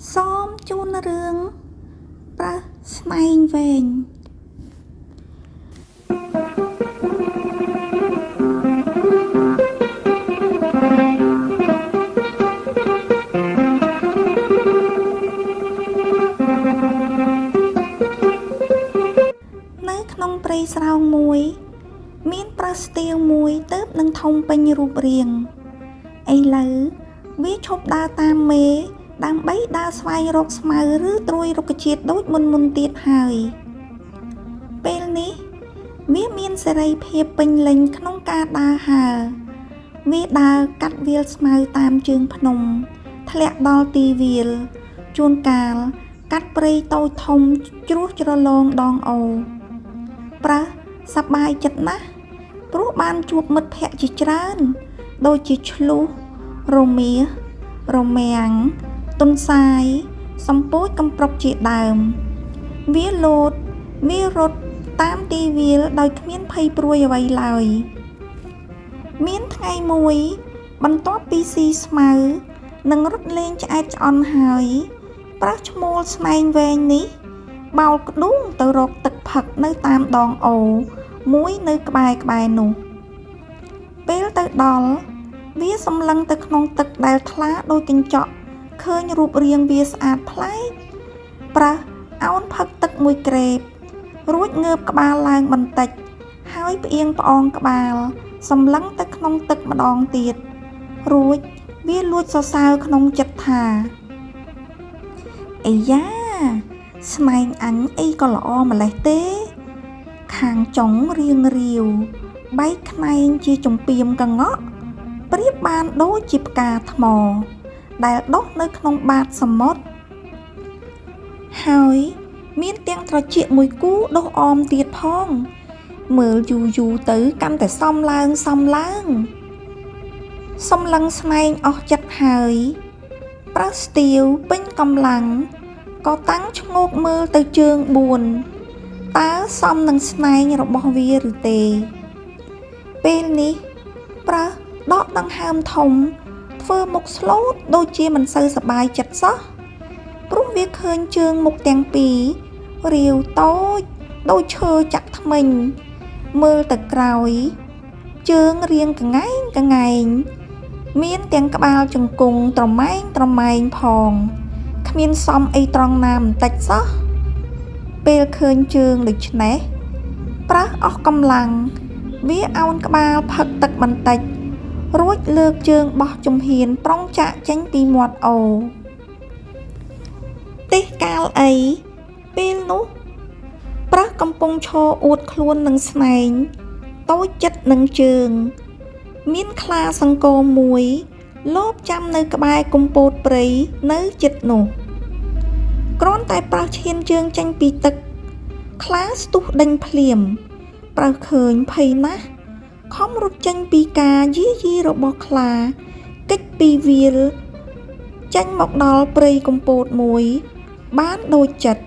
សូមជូនរឿងប្រើស្នែងវែងនៅក្នុងព្រៃស្រោងមួយមានប្រើស្ទាវមួយទើបនឹងធំពេញរូបរាងឥឡូវវាឈប់ដើរតាមមេដើម្បីដើរស្វែងរកស្មៅឬត្រួយរុក្ខជាតិដូចមុនទៀតហើយពេលនេះវាមានសេរីភាពពេញលេញក្នុងការដើរហើរវាដើរកាត់វាលស្មៅតាមជើងភ្នំធ្លាក់ដល់ទីវាលជួនកាលកាត់ព្រៃតូចធំជ្រោះជ្រលងដងអូប្រើសប្បាយចិត្តណាស់ព្រោះបានជួបមិត្តភក្តិជាច្រើនដូចជាឆ្លុះរមៀសរមាំងទុនសាយសំពោចកំប្រុកជាដើមវាលោតវារត់តាមទីវាលដោយគ្មានភ័យព្រួយអ្វីឡើយមានថ្ងៃមួយបន្ទាប់ពីស៊ីស្មៅនិងរត់លេងឆ្អែតឆ្អន់ហើយប្រើឈ្មោលស្នែងវែងនេះបោលក្ដុងទៅរកទឹកផឹកនៅតាមដងអូមួយនៅក្បែរនោះពេលទៅដល់វាសម្លឹងទៅក្នុងទឹកដែលថ្លាដូចកញ្ចក់ឃើញរូបរាងវាស្អាតប្លែកប្រើសអោនផឹកទឹកមួយក្រេបរួចងើបក្បាលឡើងបន្តិចហើយផ្អៀងផ្អងក្បាលសម្លឹងទៅក្នុងទឹកម្ដងទៀតរួចវាលួចសរសើរក្នុងចិត្តថាអាយ៉ាស្នែងអញអីក៏ល្អម្លេះទេខាងចុងរៀងរាវបែកខ្នែងជាចំពាមកងក់ប្រៀបបានដូចជាផ្កាថ្មដែលដុះនៅក្នុងបាតសមុទ្រហើយមានទាំងត្រចៀកមួយគូដុះអមទៀតផងមើលយូរទៅកាន់តែសំឡើងសំឡឹងស្នែងអស់ចិត្តហើយប្រើស្ទាវពេញកម្លាំងក៏តាំងឈ្ងោកមើលទៅជើង4តើសមនឹងស្នែងរបស់វាឬទេពេលនេះប្រើដកដង្ហើមធំធ្វើមុខស្លូតដូចជាមិនសូវសប្បាយចិត្តសោះព្រោះវាឃើញជើងមុខទាំងពីររាវតូចដូចឈើចាក់ធ្មេញមើលទៅក្រោយជើងរាងកង្កែងមានទាំងក្បាលជង្គង់ត្រម៉ែងផងគ្មានសមអីត្រង់ណាបន្តិចសោះពេលឃើញជើងដូច្នេះប្រើសអស់កម្លាំងវាអោនក្បាលផឹកទឹកបន្តិចរួចលើកជើងបោះជំហានប្រុងចាក់ចេញពីមាត់អូទេសកាលអីពេលនោះប្រើសកំពុងឈរអួតខ្លួននឹងស្នែងតូចចិត្តនឹងជើងមានខ្លាសង្គមមួយលបចាំនៅក្បែរគុម្ពោតព្រៃនៅជិតនោះគ្រាន់តែប្រើសឈានជើងចេញពីទឹកខ្លាស្ទុះដេញភ្លាមប្រើសឃើញភ័យណាស់ខំរត់ចេញពីការយាយីរបស់ខ្លាគេចពីវាលចេញមកដល់ព្រៃគុម្ពោតមួយបានដូចចិត្ត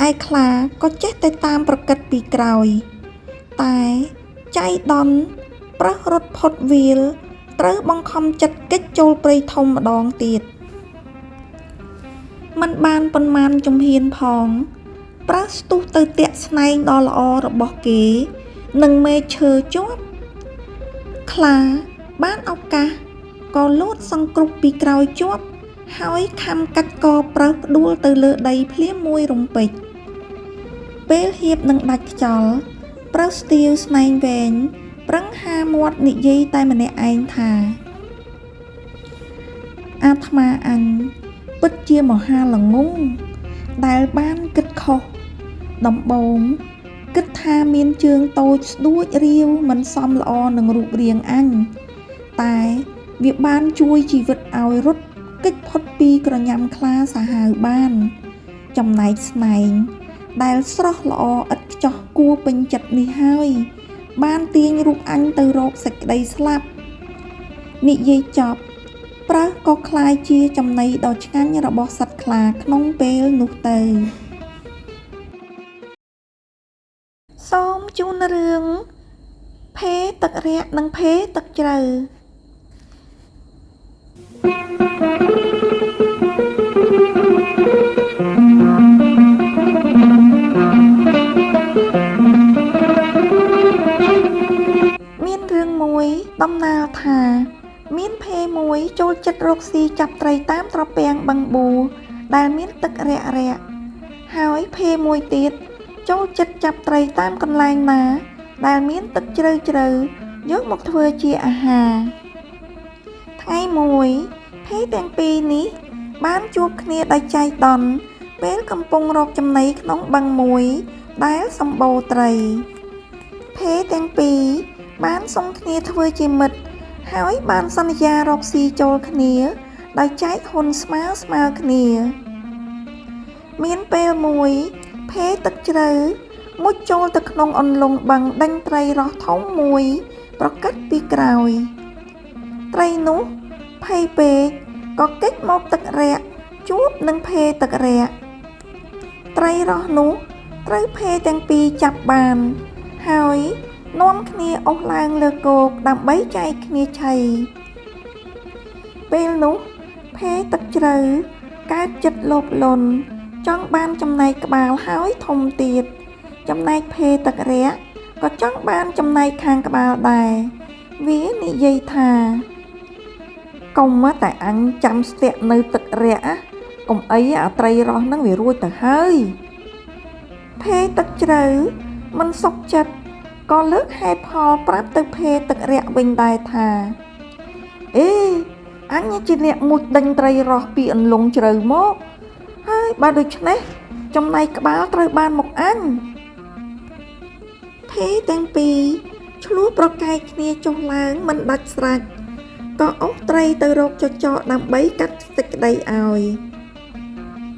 ឯខ្លាក៏ចេះតែតាមប្រកិតពីក្រោយតែចៃដន្យប្រើសរត់ផុតវាលត្រូវបង្ខំចិត្តគេចចូលព្រៃធំម្ដងទៀតมันបានប៉ុន្មានជំហានផងប្រើសស្ទុះទៅតាក់ស្នែងដ៏ល្អរបស់គេនឹងមេឃឈើជាប់ខ្លាបានឱកាសក៏លោតសង្គ្រោះពីក្រោយជាប់ហើយខំកាច់កប្រើសផ្ដួលទៅលើដីភ្លាមមួយរំពេចពេលហៀបនឹងដាច់ខ្យល់ប្រើសស្ទាវស្នែងវែងប្រឹងហាមាត់និយាយតែម្នាក់ឯងថាអាត្មាអញពិតជាមហាល្ងង់ដែលបានគិតខុសដំបូងគិតថាមានជើងតូចស្ដួចរាវមិនសមល្អនឹងរូបរាងអញតែវាបានជួយជីវិតឲ្យរត់គេចផុតពីក្រញាំខ្លាសាហាវបានចំណែកស្នែងដែលស្រស់ល្អឥតខ្ចោះគួរពេញចិត្តនេះហើយបានទាញរូបអញទៅរកសេចក្តីស្លាប់និយាយចប់ប្រើសក៏คล้ายជាចំណីដ៏ឆ្ងាញ់របស់សត្វខ្លាក្នុងពេលនោះទៅសូមជូនរឿងភេទឹករាក់និងភេទឹកជ្រៅ Thank you. តាមត្រពាំងបឹងបួដែលមានទឹករាក់រាក់ហើយភេមួយទៀតចូលចិត្តចាប់ត្រីតាមកន្លែងណាដែលមានទឹកជ្រៅជ្រៅយកមកធ្វើជាអាហារថ្ងៃមួយភេទាំងពីរនេះបានជួបគ្នាដោយចៃដន្យពេលកំពុងរកចំណីក្នុងបឹងមួយដែលសម្បូរត្រីភេទាំងពីរបានសុំគ្នាធ្វើជាមិត្តហើយបានសន្យារកស៊ីចូលគ្នាដោយចែកហ៊ុនស្មើគ្នាមានពេលមួយភេទឹកជ្រៅមុជចូលទៅក្នុងអន្លង់បឹងដេញត្រីរស់ធំមួយប្រកាត់ពីក្រោយត្រីនោះភ័យពេកក៏គេចមកទឹករាក់ជួបនឹងភេទឹករាក់ត្រីរស់នោះត្រូវភេទាំងពីរចាប់បានហើយនាំគ្នាអស់ឡើងលើគោកដើម្បីចែកគ្នាឆីពេលនោះភេទឹកជ្រៅកើតចិត្តលោភលន់ចង់បានចំណែកក្បាលហើយធំទៀតចំណែកភេទឹករាក់ក៏ចង់បានចំណែកខាងក្បាលដែរវានិយាយថាកុំតែអញចាំស្ទាក់នៅទឹករាក់កុំអីអាត្រីរស់នឹងវារួចទៅហើយភេទឹកជ្រៅមិនសុខចិត្តក៏លើកហេតុផលប្រាប់ទៅភេទឹករាក់វិញដែរថាអេអញជាអ្នកមុជដេញត្រីរស់ពីអន្លង់ជ្រៅមកហើយបើដូច្នេះចំណែកក្បាលត្រូវបានមកអញភេទាំងពីរឆ្លោះប្រកែកគ្នាចុះឡើងមិនដាច់ស្រេចក៏អស់ត្រីទៅរកចចកដើម្បីកាត់សេចក្តីឲ្យ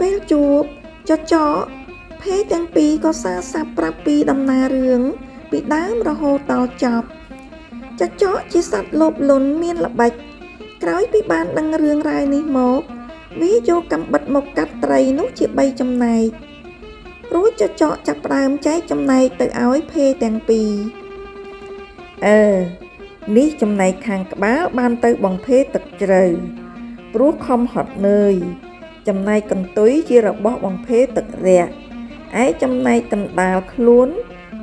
ពេលជួបចចកភេទាំងពីរក៏សារសាប់ប្រាប់ពីដំណើររឿងពីដើមរហូតដល់ចប់ចចកជាសត្វលោភលន់មានល្បិចក្រោយពីបានដឹងរឿងរ៉ាវនេះមកវាយកកាំបិតមកកាត់ត្រីនោះជា3ចំណែករួចចចកចាប់ផ្ដើមចែកចំណែកទៅឲ្យភេទាំងពីរនេះចំណែកខាងក្បាលបានទៅបងភេទឹកជ្រៅព្រោះខំហត់នឿយចំណែកកន្ទុយជារបស់បងភេទឹករាក់ឯចំណែកកណ្ដាលខ្លួន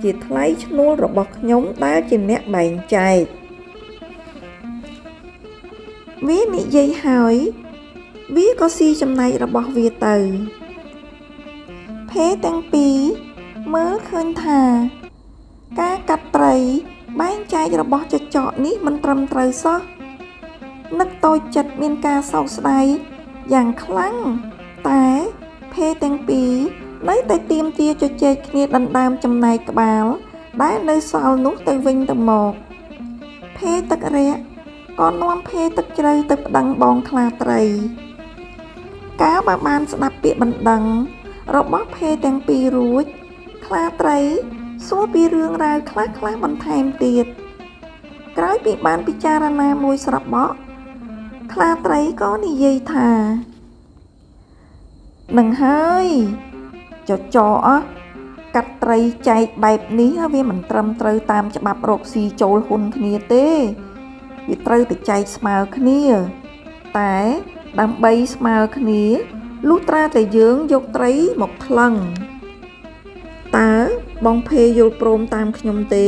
ជាថ្លៃឈ្នួលរបស់ខ្ញុំដែលជាអ្នកបែងចែកវានិយាយហើយវាក៏ស៊ីចំណែករបស់វាទៅភេទាំងពីរមើលឃើញថាការកាត់ត្រីបែងចែករបស់ចចកនេះមិនត្រឹមត្រូវសោះនឹកតូចចិត្តមានការសោកស្ដាយយ៉ាងខ្លាំងតែភេទាំងពីរនៅតែទាមទារជជែកគ្នាដណ្ដើមចំណែកក្បាលដែលនៅសល់នោះទៅវិញទៅមកភេទឹករាក់ក៏នាំភេទឹកជ្រៅទៅប្តឹងបងខ្លាត្រីកាលបើបានស្ដាប់ពាក្យបណ្ដឹងរបស់ភេទាំងពីររួចខ្លាត្រីសួរពីរឿងរ៉ាវខ្លះបន្ថែមទៀតក្រោយពីបានពិចារណាមួយស្របក់ខ្លាត្រីក៏និយាយថានឹងហើយចចកាត់ត្រីចែកបែបនេះវាមិនត្រឹមត្រូវតាមច្បាប់រកស៊ីចូលហ៊ុនគ្នាទេវាត្រូវតែចែកស្មើគ្នាតែដើម្បីស្មើគ្នាលុះត្រាតែយើងយកត្រីមកថ្លឹងតើបងភេយល់ព្រមតាមខ្ញុំទេ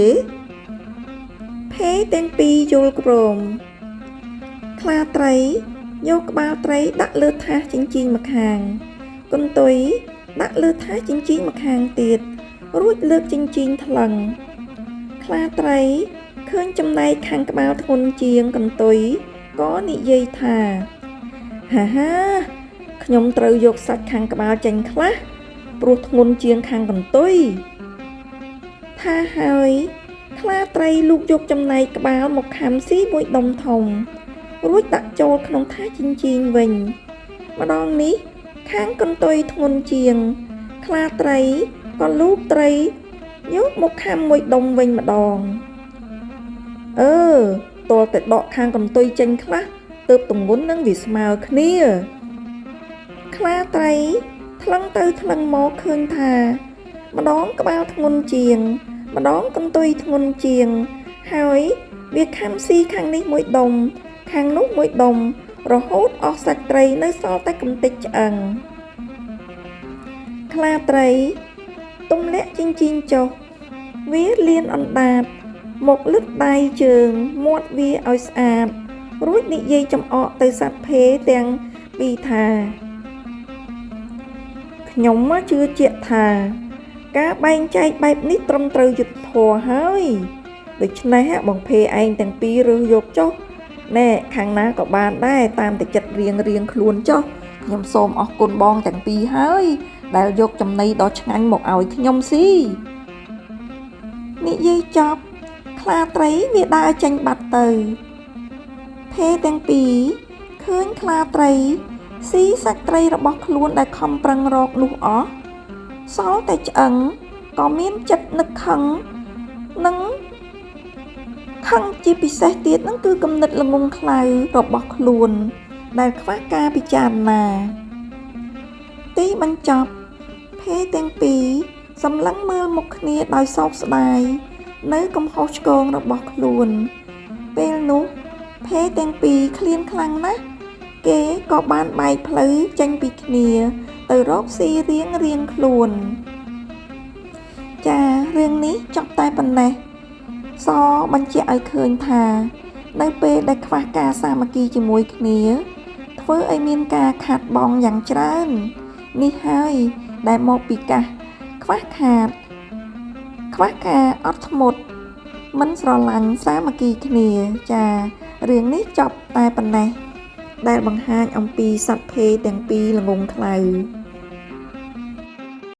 ភេទាំងពីរយល់ព្រមខ្លាត្រីយកក្បាលត្រីដាក់លើថាសចិញ្ចៀងម្ខាងកន្ទុយដាក់លើថាសចិញ្ចៀងម្ខាងទៀតរួចលើកចិញ្ចៀងថ្លឹងខ្លាត្រីឃើញចំណែកខាងក្បាលធ្ងន់ជាងកន្ទុយក៏និយាយថាហាខ្ញុំត្រូវយកសាច់ខាងក្បាលចេញខ្លះព្រោះធ្ងន់ជាងខាងកន្ទុយថាហើយខ្លាត្រីលូកយកចំណែកក្បាលមកខាំស៊ីមួយដុំធំរួចដាក់ចូលក្នុងថាសចិញ្ចៀងវិញម្ដងនេះខាងកន្ទុយធ្ងន់ជាងខ្លាត្រីក៏លូកត្រីយកមកខាំមួយដុំវិញម្ដងតើតែដកខាងកន្ទុយចេញខ្លះទើបទម្ងន់នឹងវាស្មើគ្នាខ្លាត្រីថ្លឹងទៅថ្លឹងមកឃើញថាម្ដងក្បាលធ្ងន់ជាងម្ដងកន្ទុយធ្ងន់ជាងហើយវាខាំស៊ីខាងនេះមួយដុំខាងនោះមួយដុំរហូតអស់សាច់ត្រីនៅសល់តែកម្ទេចឆ្អឹងខ្លាត្រីទម្លាក់ចិញ្ចៀងចុះវាលៀនអណ្ដាតមកលឹកដៃជើងមាត់វាឲ្យស្អាតរួចនិយាយចំអកទៅសត្វភេទាំង ពីរថាខ្ញុំជឿជាក់ថាការបែងចែកបែបនេះត្រឹមត្រូវយុត្តិធម៌ហើយដូច្នេះបងភេឯងទាំងពីររើសយកចុះណែខាងណាក៏បានដែរតាមតែចិត្តរៀងខ្លួនចុះខ្ញុំសូមអរគុណបងទាំងពីរហើយដែលយកចំណីដ៏ឆ្ងាញ់មកឲ្យខ្ញុំស៊ីនិយាយចប់ខ្លាត្រីវាដើរចេញបាត់ទៅភេទាំងពីរឃើញខ្លាត្រីស៊ីសាច់ត្រីរបស់ខ្លួនដែលខំប្រឹងរកនោះអស់សល់តែឆ្អឹងក៏មានចិត្តនឹកខឹងនិងខឹងជាពិសេសទៀតហ្នឹងគឺគំនិតល្ងង់ខ្លៅរបស់ខ្លួនដែលខ្វះការពិចារណាទីបញ្ចប់ភេទាំងពីរសម្លឹងមើលមុខគ្នាដោយសោកស្ដាយនៅកំហុសឆ្គងរបស់ខ្លួនពេលនោះភេទាំងពីរឃ្លានខ្លាំងណាស់គេក៏បានបែកផ្លូវចេញពីគ្នាទៅរកស៊ីរៀងខ្លួនចារឿងនេះចប់តែប៉ុណ្ណេះសបញ្ជាក់ឲ្យឃើញថានៅពេលដែលខ្វះការសាមគ្គីជាមួយគ្នាធ្វើឲ្យមានការខាតបង់យ៉ាងច្រើននេះហើយដែលមកពីការខ្វះការអត់ធ្មត់មិនស្រឡាញ់សាមគ្គីគ្នាចារឿងនេះចប់តែប៉ុណ្ណេះដែលបង្ហាញអំពីសត្វភេទាំងពីរល្ងង់ខ្លៅ